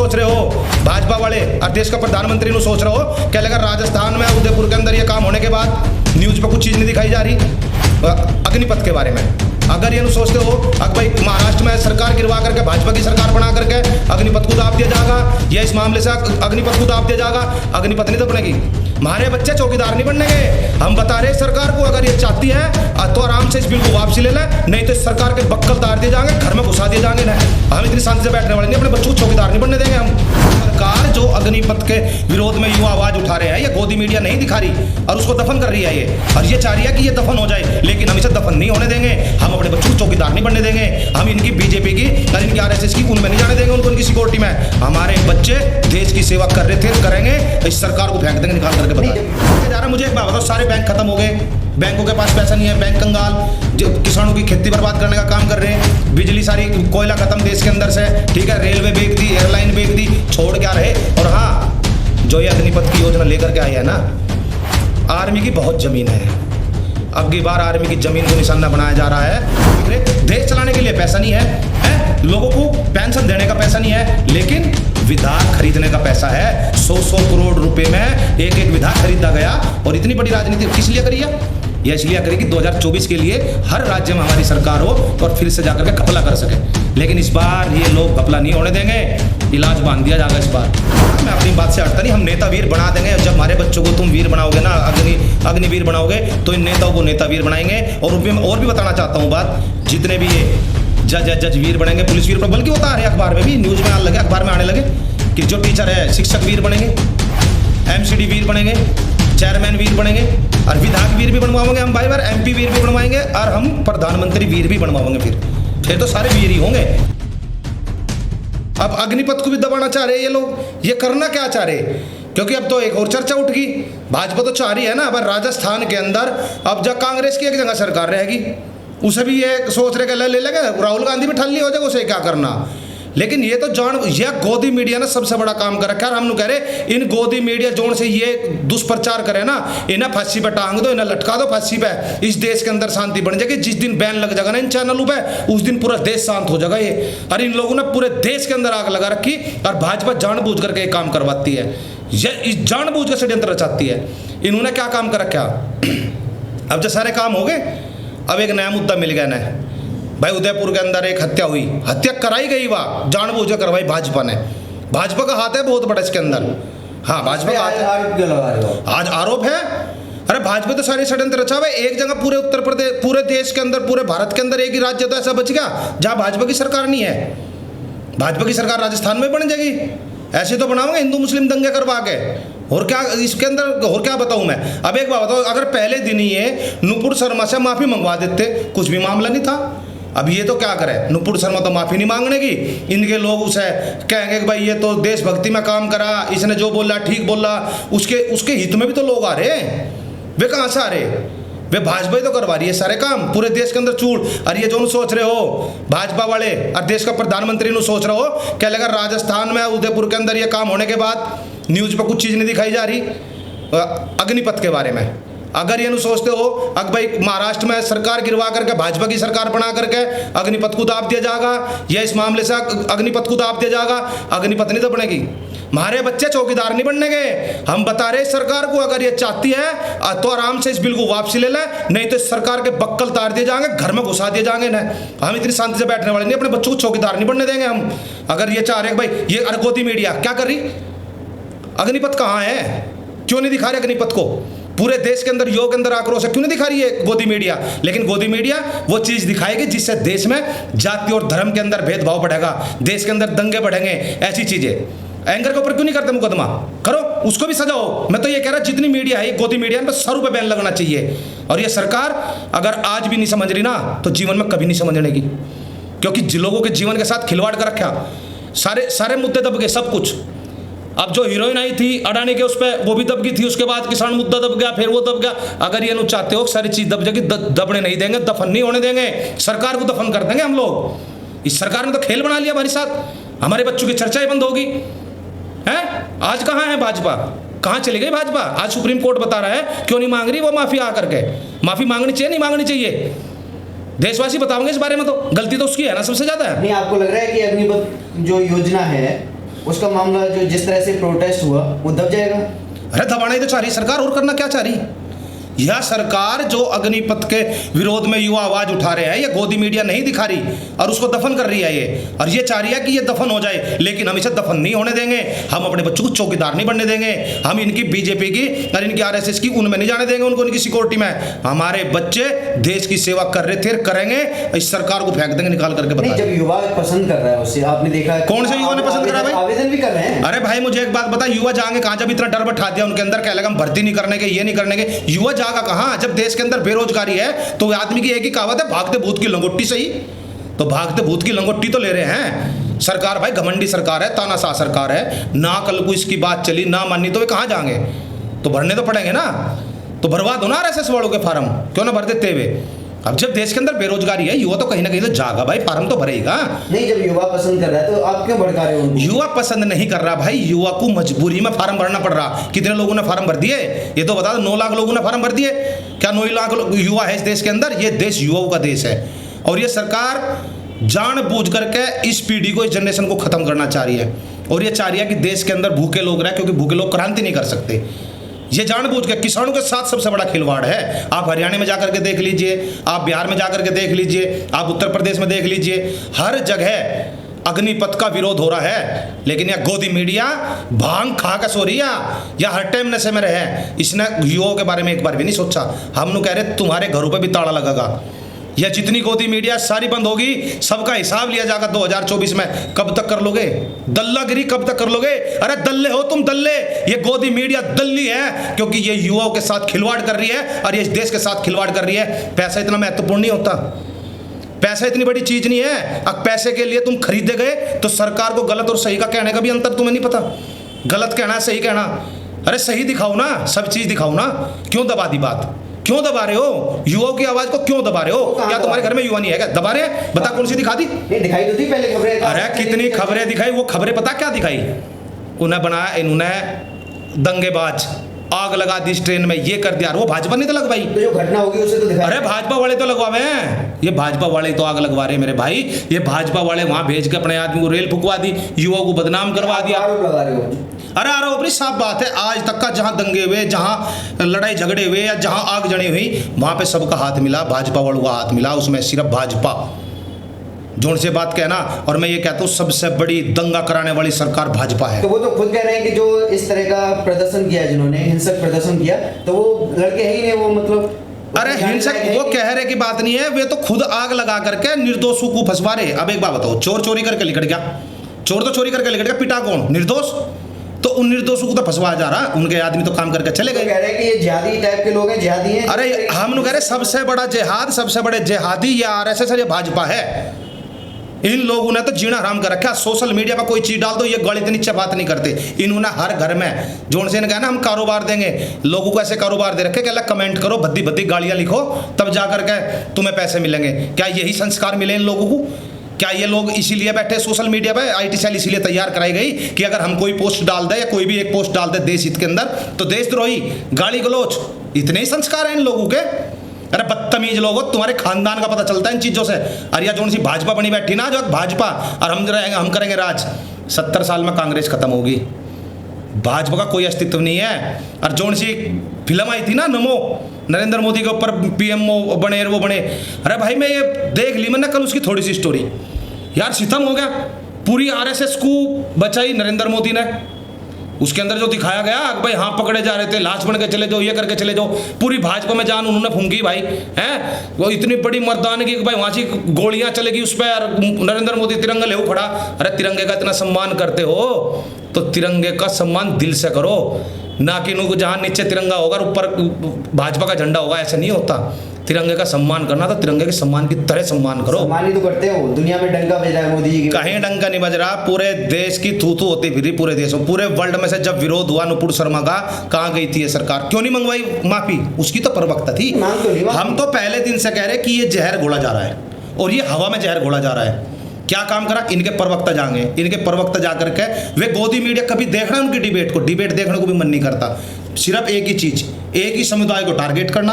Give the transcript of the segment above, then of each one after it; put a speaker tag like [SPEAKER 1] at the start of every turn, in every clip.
[SPEAKER 1] सोच रहे हो भाजपा वाले और देश का प्रधानमंत्री नु सोच रहे हो क्या लगा राजस्थान में उदयपुर के अंदर ये काम होने के बाद न्यूज पे कुछ चीज़ नहीं दिखाई जा रही अग्निपथ के बारे में। अगर ये सोचते हो अगर भाई महाराष्ट्र में सरकार गिरवा करके भाजपा की सरकार बना करके अग्निपथ को दाब दिया जाएगा या इस मामले से अग्निपथ को दाब दिया जाएगा, अग्निपथ नहीं तो बनेगी। हमारे बच्चे चौकीदार नहीं बनने गए। हम बता रहे सरकार को अगर ये चाहती है तो आराम से इस बिल को वापसी ले ले, नहीं तो सरकार के बक्कल तार दिए जाएंगे, घर में घुसा दिए जाएंगे। ना हम इतनी शांति से बैठने वाले नहीं, अपने बच्चों को चौकीदार नहीं बनने देंगे हम। सरकार जो अग्निपथ के विरोध में युवा आवाज उठा रहे हैं, ये गोदी मीडिया नहीं दिखा रही और उसको दफन कर रही है ये, और ये चाह रही है कि ये दफन हो जाए, लेकिन हम इसे दफन नहीं होने देंगे। हम अपने बच्चों को चौकीदार नहीं बनने देंगे। हम इनकी बीजेपी की और इनकी आरएसएस की उनमें नहीं जाने देंगे, उनको उनकी सिक्योरिटी में। हमारे बच्चे देश की सेवा कर रहे थे, करेंगे, इस सरकार को फेंक देंगे निकाल करके। बता जा रहा मुझे एक बात बताओ, सारे बैंक खत्म हो गए, बैंकों के पास पैसा नहीं है, बैंक कंगाल, जो किसानों की खेती बर्बाद करने का काम कर रहे हैं, बिजली सारी कोयला खत्म देश के अंदर से, ठीक है, रेलवे बेच दी, एयरलाइन बेच दी, छोड़ क्या रहे। और हाँ, जो ये अग्निपथ की योजना लेकर के आई है ना, आर्मी की बहुत जमीन है, अब की बार आर्मी की जमीन को निशाना बनाया जा रहा है। देश चलाने के लिए पैसा नहीं है, लोगों को पेंशन देने का पैसा नहीं है, लेकिन विधायक खरीदने का पैसा है। 100 करोड़ रुपए में एक विधायक खरीदा गया। और इतनी बड़ी राजनीति किस लिए करी है? यह इसलिए करी कि 2024 के लिए हर राज्य में हमारी सरकार हो और फिर से जाकर के घपला कर सके। लेकिन इस बार ये लोग घपला नहीं होने देंगे, इलाज बांध दिया जाएगा इस बार। मैं अपनी बात से हटता नहीं, हम नेता वीर बना देंगे। जब हमारे बच्चों को तुम वीर बनाओगे ना, अग्निवीर बनाओगे, तो इन नेताओं को नेता वीर बनाएंगे। और भी बताना चाहता हूँ बात, जितने भी ये जज वीर बनेंगे, पुलिस वीर, बल्कि होता है अखबार में भी, न्यूज में आने लगे, अखबार में आने लगे कि जो टीचर है शिक्षक वीर बनेंगे, एमसीडी वीर बनेंगे, चेयरमैन वीर बनेंगे, और विधायक वीर भी बनवाएंगे हम, भाई बार एमपी वीर भी बनवाएंगे, और हम प्रधानमंत्री वीर भी बनवाएंगे। फिर तो सारे वीर ही होंगे। अब अग्निपथ को भी दबाना चाह रहे ये लोग। ये करना क्या चाह रहे? क्योंकि अब तो एक और चर्चा उठ गई, भाजपा तो चाह रही है ना, अब राजस्थान के अंदर अब जब कांग्रेस की एक जगह सरकार रहेगी, उसे भी ये सोच रहे ले लेंगे, राहुल गांधी भी ठल्ली हो जाएगा, उसे क्या करना। लेकिन ये तो यह गोदी मीडिया ने सबसे बड़ा काम कर रखा है। हम कह रहे इन गोदी मीडिया जोन से ये दुष्प्रचार करे ना, इन्हें फांसी पे टांग दो, इन्हें लटका दो फांसी पे। इस देश के अंदर शांति बन जाएगी। जिस दिन बैन लग जाएगा ना इन चैनलों पे, उस दिन पूरा देश शांत हो जाएगा ये। और इन लोगों ने पूरे देश के अंदर आग लगा रखी, और भाजपा जानबूझ करके काम करवाती है, ये जानबूझ कर षड्यंत्र रचाती है। इन्होंने क्या काम कर रखा? अब जो सारे काम हो गए, अब एक नया मुद्दा मिल गया ना भाई, उदयपुर के अंदर एक हत्या हुई, हत्या कराई गई, वाह, जानबूझ कर करवाई भाजपा ने। भाजपा का हाथ है बहुत बड़ा इसके अंदर। हाँ, भाजपा का हाथ है, आज आरोप है। अरे भाजपा तो सारी षड्यंत्र रचा हुआ है। एक जगह पूरे उत्तर प्रदेश, पूरे देश के अंदर, पूरे भारत के अंदर एक ही राज्य तो ऐसा बच गया जहाँ भाजपा की सरकार नहीं है। भाजपा की सरकार राजस्थान में बन जाएगी। ऐसे तो बनाओगे हिंदू मुस्लिम दंगे करवा के, और क्या इसके अंदर, और क्या बताऊं मैं। अब एक बात बताओ, अगर पहले दिन ही ये नुपुर शर्मा से माफी मंगवा देते, कुछ भी मामला नहीं था। अब ये तो क्या करे, नुपुर शर्मा तो माफी नहीं मांगने की, इनके लोग उसे कहेंगे कि भाई ये तो देशभक्ति में काम करा, इसने जो बोला ठीक बोला, उसके हित में भी तो लोग आ रहे हैं। वे कहाँ से आ रहे? वे भाजपा ही तो करवा रही है सारे काम, पूरे देश के अंदर चूड़। और ये जो सोच रहे हो भाजपा वाले और देश का प्रधानमंत्री नु सोच रहे हो क्या लगा राजस्थान में उदयपुर के अंदर ये काम होने के बाद न्यूज पर कुछ चीज़ नहीं दिखाई जा रही अग्निपथ के बारे में। अगर ये सोचते हो अगर भाई महाराष्ट्र में सरकार गिरवा करके भाजपा की सरकार बना करके अग्निपथ को दाब दिया जाएगा या इस मामले से अग्निपथ को दाब दिया जाएगा, अग्निपथ नहीं तो बनेगी। हमारे बच्चे चौकीदार नहीं बनने गए। हम बता रहे सरकार को अगर ये चाहती है तो आराम से इस बिल को वापसी ले ले, नहीं तो सरकार के बक्कल तार दिए जाएंगे, घर में घुसा दिए जाएंगे। ना हम इतनी शांति से बैठने वाले नहीं, अपने बच्चों को चौकीदार नहीं बनने देंगे हम। अगर ये चाह रहे भाई, ये गोदी मीडिया क्या कर रही, अग्निपथ कहाँ है, क्यों नहीं दिखा रहे अग्निपथ को? पूरे देश के अंदर योग के अंदर आक्रोश है, क्यों नहीं दिखा रही है गोदी मीडिया? लेकिन गोदी मीडिया वो चीज दिखाएगी जिससे देश में जाति और धर्म के अंदर भेदभाव बढ़ेगा, देश के अंदर दंगे बढ़ेंगे, ऐसी चीजें। एंकर के ऊपर क्यों नहीं करते मुकदमा? करो, उसको भी सजा हो। मैं तो ये कह रहा जितनी मीडिया है गोदी मीडिया पर 100 रुपये बैन लगना चाहिए। और ये सरकार अगर आज भी नहीं समझ रही ना, तो जीवन में कभी नहीं समझने की, क्योंकि लोगों के जीवन के साथ खिलवाड़ कर रखा। सारे मुद्दे दब गए, सब कुछ। अब जो हीरोइन आई थी अडानी के, उस पर वो भी दब गई थी, उसके बाद किसान मुद्दा दब गया, फिर वो दब गया। अगर ये चाहते हो सारी चीज दब जाएगी, दबने नहीं देंगे, दफन नहीं होने देंगे, सरकार को दफन कर देंगे हम लोग। इस सरकार ने तो खेल बना लिया हमारे साथ, हमारे बच्चों की चर्चा ही बंद होगी। हैं आज कहाँ है भाजपा, कहाँ चली गई भाजपा? आज सुप्रीम कोर्ट बता रहा है क्यों नहीं मांग रही वो माफी आकर के। माफी मांगनी चाहिए, नहीं मांगनी चाहिए? देशवासी बताओगे इस बारे में, तो गलती तो उसकी है ना सबसे ज्यादा।
[SPEAKER 2] नहीं, आपको लग रहा है कि अग्निपथ जो योजना है उसका मामला जो जिस तरह से प्रोटेस्ट हुआ वो दब जाएगा।
[SPEAKER 1] अरे दबाना ही तो चाह रही सरकार, और करना क्या चाह रही? यह सरकार जो अग्निपथ के विरोध में युवा आवाज उठा रहे हैं, ये गोदी मीडिया नहीं दिखा रही और उसको दफन कर रही है ये, और ये चाह रही है कि ये दफन हो जाए, लेकिन हम इसे दफन नहीं होने देंगे। हम अपने बच्चों को चौकीदार नहीं बनने देंगे, हम इनकी बीजेपी की और इनकी आरएसएस की उनमें नहीं जाने देंगे, उनको इनकी सिक्योरिटी में। हमारे बच्चे देश की सेवा कर रहे थे, करेंगे, इस सरकार को फेंक देंगे निकाल करके।
[SPEAKER 2] नहीं, जब युवा पसंद कर रहा है उससे, आपने देखा है
[SPEAKER 1] कौन से युवा ने पसंद करा भाई?
[SPEAKER 2] आवेदन भी कर रहे हैं।
[SPEAKER 1] अरे भाई मुझे एक बात बता, युवा जाएंगे कहाँ जब इतना डर बैठा दिया उनके अंदर, क्या लगा हम भर्ती नहीं करने के, ये नहीं करने के? युवा जाएगा कहाँ जब देश के अंदर बेरोजगारी है? तो आदमी की एक ही कहावत है, भागते भूत की लंगोटी सही। तो भागते भूत की लंगोटी तो ले रहे हैं। सरकार भाई घमंडी सरकार है, तानाशाह सरकार है, ना कल को इसकी बात चली ना मानी तो वे कहाँ जाएंगे? तो भरने तो पड़ेंगे ना, तो भरवा दो ना आरएसएस वालों के फार्म, क्यों ना भर देते हुए? अब जब देश के अंदर बेरोजगारी है, युवा तो कहीं ना कहीं तो जागा भाई, फार्म तो भरेगा।
[SPEAKER 2] नहीं, जब युवा पसंद कर रहा है तो आप क्यों भड़का रहे हो?
[SPEAKER 1] युवा पसंद नहीं कर रहा भाई, युवा को मजबूरी में फार्म भरना पड़ रहा। कितने लोगों ने फार्म भर दिए ये तो बता दो? 9 लाख लोगों ने फार्म भर दिए। क्या 9 लाख युवा है इस देश के अंदर? ये देश युवाओं का देश है, और ये सरकार जानबूझ करके इस पीढ़ी को, इस जनरेशन को खत्म करना चाह रही है। और ये चाह रही है कि देश के अंदर भूखे लोग रहे, क्योंकि भूखे लोग क्रांति नहीं कर सकते। ये जानबूझ के किसानों के साथ सबसे बड़ा खिलवाड़ है। आप हरियाणा में जाकर के देख लीजिए, आप बिहार में जाकर के देख लीजिए, आप उत्तर प्रदेश में देख लीजिए, हर जगह अग्निपथ का विरोध हो रहा है। लेकिन यह गोदी मीडिया भांग खा के सो रही है या हर टाइम नशे में रहे, इसने युवाओं के बारे में एक बार भी नहीं सोचा। हम लोग कह रहे तुम्हारे घरों पे भी ताला लगेगा, यह जितनी गोदी मीडिया सारी बंद होगी, सबका हिसाब लिया जाएगा 2024 में। कब तक कर लोगे दल्लागिरी, कब तक कर लोगे? अरे दल्ले हो तुम, दल्ले। ये गोदी मीडिया दल्ली है, क्योंकि ये युवाओं के साथ खिलवाड़ कर रही है और ये इस देश के साथ खिलवाड़ कर रही है। पैसा इतना महत्वपूर्ण नहीं होता, पैसा इतनी बड़ी चीज नहीं है। अब पैसे के लिए तुम खरीदे गए तो सरकार को गलत और सही का कहने का भी अंतर तुम्हें नहीं पता। गलत कहना सही कहना, अरे सही दिखाओ ना, सब चीज दिखाओ ना। क्यों दबा दी बात? क्यों दबा रहे हो? युवाओं की आवाज को क्यों दबा रहे हो? क्या तुम्हारे घर में युवा नहीं है क्या? दबा रहे हैं? बता कौन सी दिखा दी?
[SPEAKER 2] नहीं दिखाई तो थी पहले खबरें।
[SPEAKER 1] अरे कितनी खबरें दिखाई, वो खबरें पता क्या दिखाई? उन्हें बनाया इन्होंने दंगेबाज, आग लगा दी इस ट्रेन में, ये कर दिया। वो भाजपा नहीं तो लगवाई?
[SPEAKER 2] तो जो घटना होगी उसे तो दिखाई।
[SPEAKER 1] अरे भाजपा वाले तो लगवावे हैं, ये भाजपा वाले तो आग लगवा रहे हैं मेरे भाई। ये भाजपा वाले वहां भेज के अपने आदमी को रेल फुकवा दी, युवाओं को बदनाम करवा दिया।
[SPEAKER 2] आरोप लगा रहे हो?
[SPEAKER 1] अरे आरोप नहीं, साफ बात है। आज तक का जहां दंगे हुए, जहां लड़ाई झगड़े हुए या जहां आग जड़ी हुई, वहां पे सबका हाथ मिला, भाजपा वालों का हाथ मिला, उसमें सिर्फ भाजपा। जोर से बात कहना, और मैं ये कहता हूँ सबसे बड़ी दंगा कराने वाली सरकार भाजपा है।
[SPEAKER 2] तो वो तो खुद कह रहे हैं कि जो इस तरह का प्रदर्शन किया, जिन्होंने हिंसक प्रदर्शन किया, तो वो लड़के है ही नहीं, वो मतलब।
[SPEAKER 1] अरे हिंसक वो कह रहे की बात नहीं है, वे तो खुद आग लगा करके निर्दोषों को फंसवा रहे। अब एक बात बताओ, चोर चोरी करके निकल गया, चोर तो चोरी करके निकल गया, पिटा कौन? निर्दोष। तो उन निर्दोषों को तो फंसवाया जा रहा, उनके आदमी तो काम करके चले गए।
[SPEAKER 2] कह रहे हैं कि ये जिहादी टाइप के लोग हैं, जिहादी हैं।
[SPEAKER 1] अरे हम लोग कह रहे सबसे बड़ा जिहाद, सबसे बड़े जिहादी ये आरएसएस और ये भाजपा है। इन लोगों ने तो जीना हराम कर रखा। सोशल मीडिया पर कोई चीज डाल दो, ये गले इतनी नीचे बात नहीं करते। इन्होंने हर घर में जोन से कहना हम कारोबार देंगे, लोगों को ऐसे कारोबार दे रखे कि अल्लाह कमेंट करो, भद्दी भद्दी गालियां लिखो, तब जाकर के तुम्हें पैसे मिलेंगे। क्या यही संस्कार मिले इन लोगों को? क्या ये लोग इसीलिए बैठे सोशल मीडिया पे? आईटी सेल इसीलिए तैयार कराई गई कि अगर हम कोई पोस्ट डाल दे या कोई भी एक पोस्ट डाल दे देश हित के अंदर, तो देशद्रोही, गाली गलोच, इतने ही संस्कार हैं इन लोगों के। अरे बदतमीज लोगों, तुम्हारे खानदान का पता चलता है इन चीजों से। अरे या जोन सी भाजपा बनी बैठी ना, जो भाजपा, और हम करेंगे राज। 70 साल में कांग्रेस खत्म होगी, भाजपा का कोई अस्तित्व नहीं है। और जोन सी फिल्म आई थी ना नमो, नरेंद्र मोदी के ऊपर पीएमओ बने, वो बने। अरे भाई मैं ये देख ली मैंने कल उसकी थोड़ी सी स्टोरी, यार सितम हो गया। पूरी आरएसएस को बचाई नरेंद्र मोदी ने। उसके अंदर जो दिखाया गया कि भाई हाँ पकड़े जा रहे थे, लाश बन के चले जाओ, ये करके चले जाओ, पूरी भाजपा में जान उन्होंने फूंकी भाई हैं। वो इतनी बड़ी मर्दानगी कि भाई वहाँ से गोलियां चलेगी उस पर, नरेंद्र मोदी तिरंगा ले खड़ा। अरे तिरंगे का इतना सम्मान करते हो तो तिरंगे का सम्मान दिल से करो, ना कि जहाँ नीचे तिरंगा होगा ऊपर भाजपा का झंडा होगा, ऐसा नहीं होता। तिरंगे का सम्मान करना तो तिरंगे के सम्मान की तरह सम्मान करो।
[SPEAKER 2] सम्मान ही तो करते हो। दुनिया में डंका बज रहा है मोदी जी के,
[SPEAKER 1] कहीं डंका नहीं बज रहा, पूरे देश की थू थू होती फिर पूरे देश में, पूरे वर्ल्ड में से जब विरोध हुआ नुपुर शर्मा का, कहाँ गई थी ये सरकार? क्यों नहीं मंगवाई माफी? उसकी तो प्रवक्ता थी। हम तो पहले दिन से कह रहे कि ये जहर घोला जा रहा है और ये हवा में जहर घोला जा रहा है। क्या काम करा? इनके प्रवक्ता जाएंगे, इनके प्रवक्ता जाकर के वे गोदी मीडिया कभी देखना उनकी डिबेट को, डिबेट देखने को भी मन नहीं करता। सिर्फ एक ही चीज, एक ही समुदाय को टारगेट करना,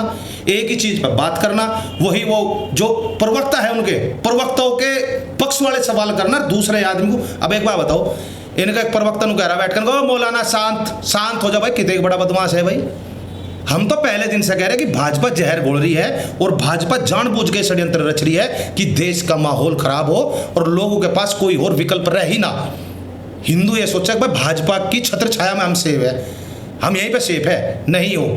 [SPEAKER 1] एक ही चीज पर बात करना, वही वो जो प्रवक्ता है उनके प्रवक्ताओं के पक्ष वाले सवाल करना दूसरे आदमी को। अब एक बात बताओ, इनका एक प्रवक्ता नु कह रहा बैठ कर, मौलाना शांत हो जा भाई, कितने बड़ा बदमाश है भाई। हम तो पहले दिन से कह रहे हैं कि भाजपा जहर घोल रही है और भाजपा जानबूझ के षड्यंत्र रच रही है कि देश का माहौल खराब हो और लोगों के पास कोई और विकल्प रह ही ना। हिंदू ये सोचा कि भाई भाजपा की छत्र छाया में हम सेफ है, हम यहीं पे सेफ है, नहीं हो।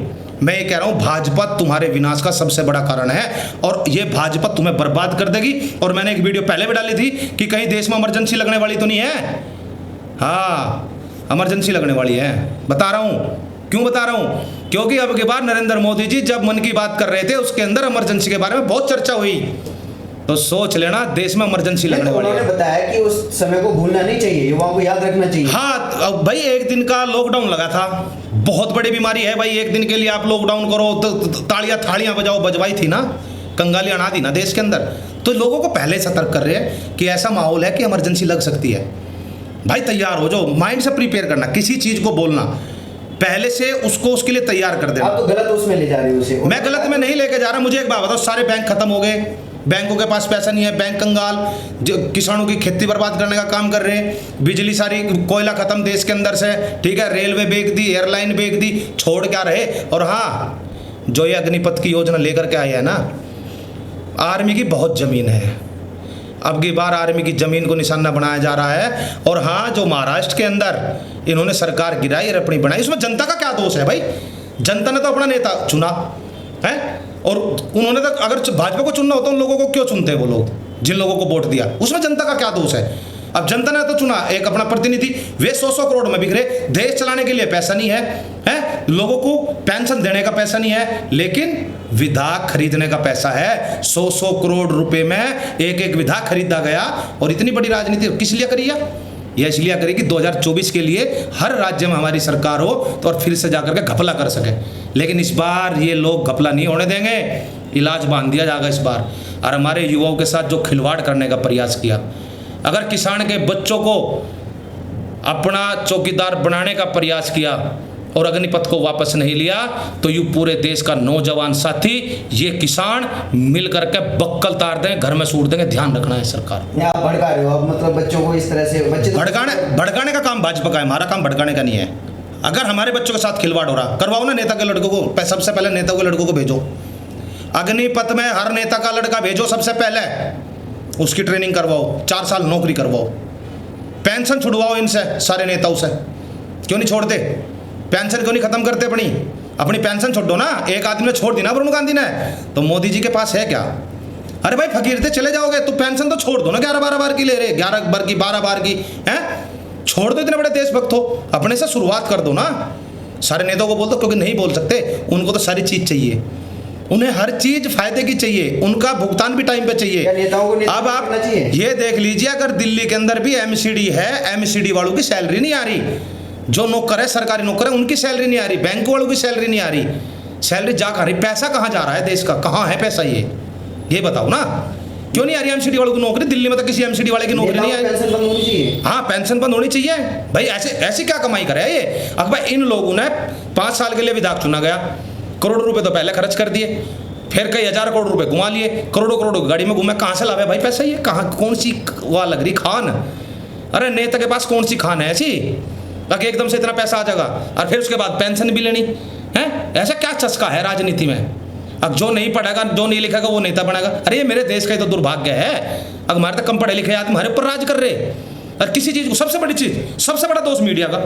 [SPEAKER 1] मैं ये कह रहा हूँ भाजपा तुम्हारे विनाश का सबसे बड़ा कारण है और ये भाजपा तुम्हें बर्बाद कर देगी। और मैंने एक वीडियो पहले भी डाली थी कि कहीं देश में इमरजेंसी लगने वाली तो नहीं है। हाँ, इमरजेंसी लगने वाली है, बता रहा हूँ। क्यों बता रहा हूँ? क्योंकि अब की बार नरेंद्र मोदी जी जब मन की बात कर रहे थे उसके अंदर इमरजेंसी के बारे में बहुत चर्चा हुई, तो सोच लेना देश में इमरजेंसी लगने वाली है।
[SPEAKER 2] उन्होंने बताया कि उस समय को भूलना नहीं चाहिए, युवाओं को याद रखना चाहिए।
[SPEAKER 1] हाँ, अब भाई एक दिन का लॉकडाउन लगा था, बहुत बड़ी बीमारी है भाई, एक दिन के लिए आप लॉकडाउन करो तो तालियां थालियां बजाओ, बजवाई थी ना, कंगाली अना दी ना देश के अंदर। तो लोगों को पहले सतर्क कर रहे हैं कि ऐसा माहौल है कि इमरजेंसी लग सकती है। भाई तैयार हो जाओ, माइंड से प्रिपेयर करना, किसी चीज को बोलना पहले से उसको उसके लिए तैयार कर देना।
[SPEAKER 2] आप तो गलत उसमें ले जा रहे हो उसे।
[SPEAKER 1] मैं गलत में नहीं लेके जा रहा। मुझे एक बात बताओ, सारे बैंक खत्म हो गए, बैंकों के पास पैसा नहीं है, बैंक कंगाल, जो किसानों की खेती बर्बाद करने का काम कर रहे हैं, बिजली सारी, कोयला खत्म देश के अंदर से, ठीक है, रेलवे बेच दी, एयरलाइन बेच दी, छोड़ क्या रहे। और हाँ, जो ये अग्निपथ की योजना लेकर के आई है ना, आर्मी की बहुत ज़मीन है, अब की बार आर्मी की ज़मीन को निशाना बनाया जा रहा है। और हाँ, जो महाराष्ट्र के अंदर इन्होंने सरकार गिराई और अपनी बनाई, उसमें जनता का क्या दोष है भाई? जनता ने तो अपना नेता चुना है, और उन्होंने तो अगर भाजपा को चुनना होता उन लोगों को क्यों चुनते हैं वो लोग, जिन लोगों को वोट दिया? उसमें जनता का क्या दोष है? अब जनता ने तो चुना एक अपना प्रतिनिधि, वे 100 करोड़ में बिक रहे, देश चलाने के लिए पैसा नहीं है, लोगों को पेंशन देने का पैसा नहीं है, लेकिन विधायक खरीदने का पैसा है। 100 करोड़ रुपए में एक विधायक खरीदा गया। और इतनी बड़ी राजनीति किस लिए करी है? यह इसलिए करी कि 2024 के लिए हर राज्य में हमारी सरकार हो तो और फिर से जाकर के घपला कर सके। लेकिन इस बार ये लोग घपला नहीं होने देंगे, इलाज बांध दिया जाएगा इस बार। और हमारे युवाओं के साथ जो खिलवाड़ करने का प्रयास किया, अगर किसान के बच्चों को अपना चौकीदार बनाने का प्रयास किया और अग्निपथ को वापस नहीं लिया, तो यू पूरे देश का नौजवान साथी, ये किसान मिल करके बक्कल तार देंगे, घर में सूट देंगे। ध्यान रखना है सरकार।
[SPEAKER 2] आप भड़का रहे हो, आप मतलब बच्चों को इस तरह से, बच्चे
[SPEAKER 1] भड़काने का काम भाजपा का है, हमारा काम भड़काने का नहीं है। अगर हमारे बच्चों के साथ खिलवाड़ हो रहा, करवाओ ना नेता के लड़कों को, सबसे पहले नेता के लड़कों को भेजो अग्निपथ में, हर नेता का लड़का भेजो, सबसे पहले उसकी ट्रेनिंग करवाओ, 4 साल नौकरी करवाओ, पेंशन छुड़वाओ इनसे, सारे नेताओं से। क्यों नहीं छोड़ते? पेंशन क्यों नहीं खत्म करते? अपनी पेंशन छोड़ो ना। एक आदमी ने छोड़ दी ना, वरुण गांधी ने, तो मोदी जी के पास है क्या? अरे भाई फकीर थे, चले जाओगे तो पेंशन तो छोड़ दो ना, 11-12 बार की ले रहे, 11 बार की, 12 बार की है, छोड़ दो। इतने बड़े देशभक्त हो, अपने से शुरुआत कर दो ना। सारे नेताओं को बोल दो, क्योंकि नहीं बोल सकते, उनको तो सारी चीज चाहिए, उन्हें हर चीज फायदे की चाहिए, उनका भुगतान भी टाइम पे चाहिए।
[SPEAKER 2] नेताओं को
[SPEAKER 1] अब आप ये देख लीजिए, अगर दिल्ली के अंदर भी एमसीडी है, एमसीडी वालों की सैलरी नहीं आ रही, जो नौकर है, सरकारी नौकर है, उनकी सैलरी नहीं आ रही, बैंक वालों की सैलरी नहीं आ रही, सैलरी जा कहाँ रही? पैसा कहाँ जा रहा है देश का? कहाँ है पैसा? ये बताओ ना, क्यों नहीं आ रही एमसीडी वालों की नौकरी? दिल्ली में तो किसी एमसीडी वाले की नौकरी नहीं आई।
[SPEAKER 2] पेंशन बंद होनी चाहिए।
[SPEAKER 1] हाँ, पेंशन बंद होनी चाहिए भाई। ऐसी क्या कमाई करे ये? अब भाई इन लोगों ने 5 साल के लिए विधायक चुना गया, करोड़ों रुपए तो पहले खर्च कर दिए, फिर कई हजार करोड़ रुपए घुमा लिए, करोड़ों गाड़ी में घूमे, कहाँ से लावे भाई पैसा? ये कहाँ, कौन सी वहाँ लग रही खान? अरे नेता के पास कौन सी खान है ऐसी ताकि एकदम से इतना पैसा आ जाएगा और फिर उसके बाद पेंशन भी लेनी है? ऐसा क्या चस्का है राजनीति में? अब जो नहीं पढ़ेगा, जो नहीं लिखेगा, वो नेता बनेगा। अरे ये मेरे देश का ही तो दुर्भाग्य है, अगर हमारे तक कम पढ़े लिखे आदमी हमारे ऊपर राज कर रहे। और किसी चीज को, सबसे बड़ी चीज, सबसे बड़ा दोष मीडिया का।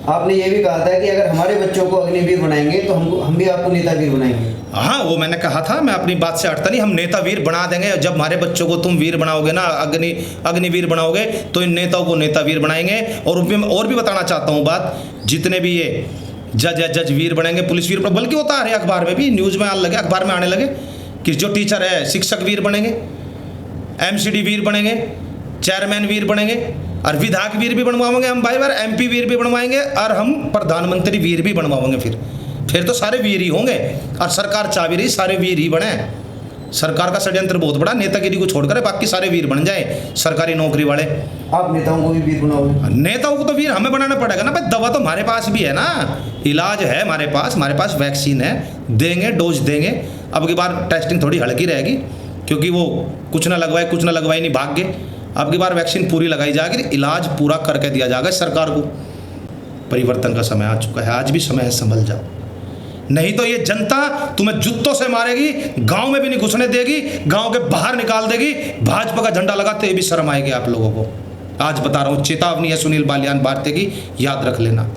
[SPEAKER 2] आपने ये भी कहा था कि अगर हमारे बच्चों को अग्निवीर बनाएंगे तो हम भी आपको नेतावीर बनाएंगे।
[SPEAKER 1] हाँ, वो मैंने कहा था, मैं अपनी बात से हटता नहीं। हम नेता वीर बना देंगे। जब हमारे बच्चों को तुम वीर बनाओगे ना, अग्निवीर बनाओगे, तो इन नेताओं को नेता वीर बनाएंगे। और भी बताना चाहता हूँ बात, जितने भी ये जज वीर बनेंगे, पुलिस वीर, बल्कि होता है अखबार में भी, न्यूज़ में आने लगे, अखबार में आने लगे कि जो टीचर है शिक्षक वीर बनेंगे, एमसीडी वीर बनेंगे, चेयरमैन वीर बनेंगे, और विधायक वीर भी बनवाएंगे हम भाई बार, एमपी वीर भी बनवाएंगे, और हम प्रधानमंत्री वीर भी बनवाएंगे। फिर तो सारे वीर ही होंगे। और सरकार चाह भी रही सारे वीर ही बने। सरकार का षड्यंत्र बहुत बड़ा, नेतागिरी को छोड़कर बाकी सारे वीर बन जाए, सरकारी नौकरी वाले।
[SPEAKER 2] आप नेताओं को भी वीर बनाओगे?
[SPEAKER 1] नेताओं को तो वीर हमें बनाना पड़ेगा ना भाई। दवा तो हमारे पास भी है ना, इलाज है हमारे पास वैक्सीन है, देंगे, डोज देंगे। अब की बार टेस्टिंग थोड़ी हल्की रहेगी, क्योंकि वो कुछ ना लगवाए नहीं, भाग गए। अब की बार वैक्सीन पूरी लगाई जाएगी, इलाज पूरा करके दिया जाएगा सरकार को। परिवर्तन का समय आ चुका है, आज भी समय है, संभल जाओ, नहीं तो ये जनता तुम्हें जूतों से मारेगी, गांव में भी नहीं घुसने देगी, गांव के बाहर निकाल देगी। भाजपा का झंडा लगाते हुए भी शर्म आएगी आप लोगों को। आज बता रहा हूँ, चेतावनी है सुनील बालियान भारती की, याद रख लेना।